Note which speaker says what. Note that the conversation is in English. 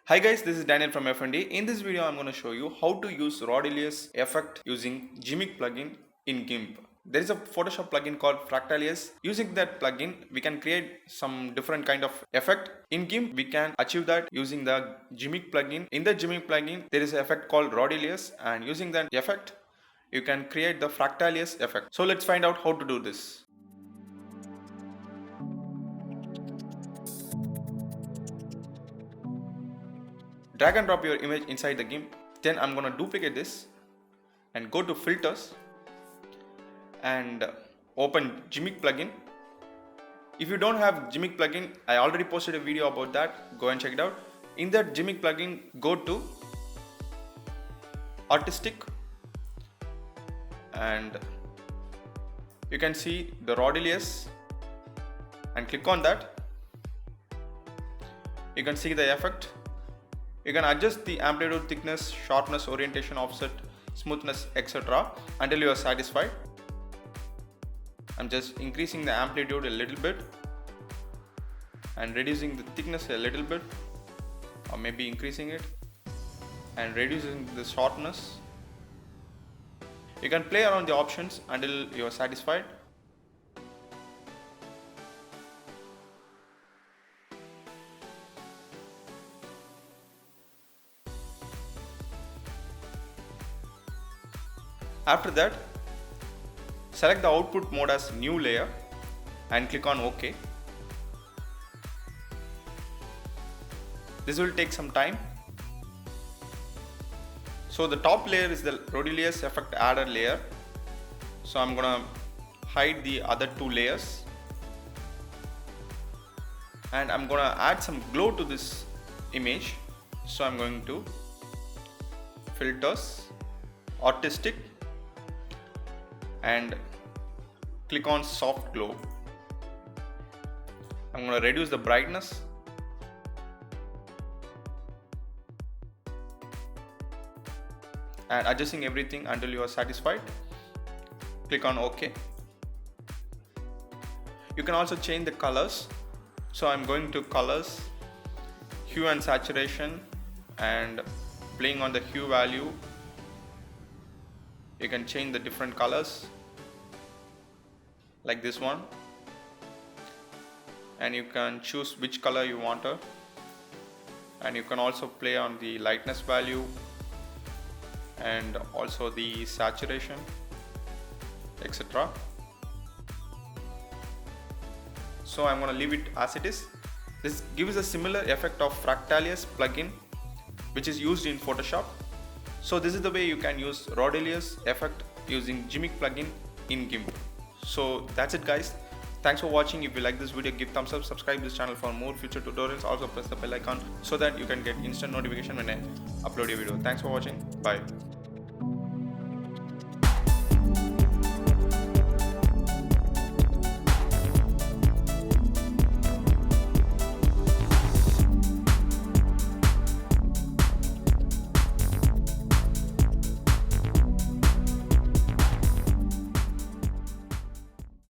Speaker 1: Hi guys, this is Daniel from F&D. In this video, I'm going to show you how to use Rodilius effect using GMIC plugin in GIMP. There is a Photoshop plugin called Fractalius. Using that plugin, we can create some different kind of effect. In GIMP, we can achieve that using the GMIC plugin. In the GMIC plugin, there is an effect called Rodilius, and using that effect, you can create the Fractalius effect. So let's find out how to do this. Drag and drop your image inside the GIMP. Then I'm going to duplicate this and go to filters and open GMIC plugin. If you don't have GMIC plugin, I already posted a video about that. Go and check it out. In that GMIC plugin, go to artistic and you can see the Rodilius and click on that. You can see the effect. You can adjust the amplitude, thickness, sharpness, orientation, offset, smoothness, etc. until you are satisfied. I'm just increasing the amplitude a little bit and reducing the thickness a little bit, or maybe increasing it and reducing the sharpness. You can play around the options until you are satisfied. After that, select the output mode as new layer and click on OK. This will take some time. So the top layer is the Rodilius effect adder layer. So I'm gonna hide the other two layers and I'm gonna add some glow to this image. So I'm going to filters, artistic, and click on soft glow. I'm going to reduce the brightness and adjusting everything until you are satisfied. Click on OK. You can also change the colors. So I'm going to colors, hue and saturation, and playing on the hue value. You can change the different colors like this one, and you can choose which color you want to, and you can also play on the lightness value and also the saturation, etc. So I'm going to leave it as it is. This gives a similar effect of Fractalius plugin which is used in Photoshop. So this is the way you can use Rodilius effect using GMIC plugin in GIMP. So that's it guys. Thanks for watching. If you like this video, give thumbs up, subscribe this channel for more future tutorials. Also press the bell icon so that you can get instant notification when I upload a video. Thanks for watching. Bye.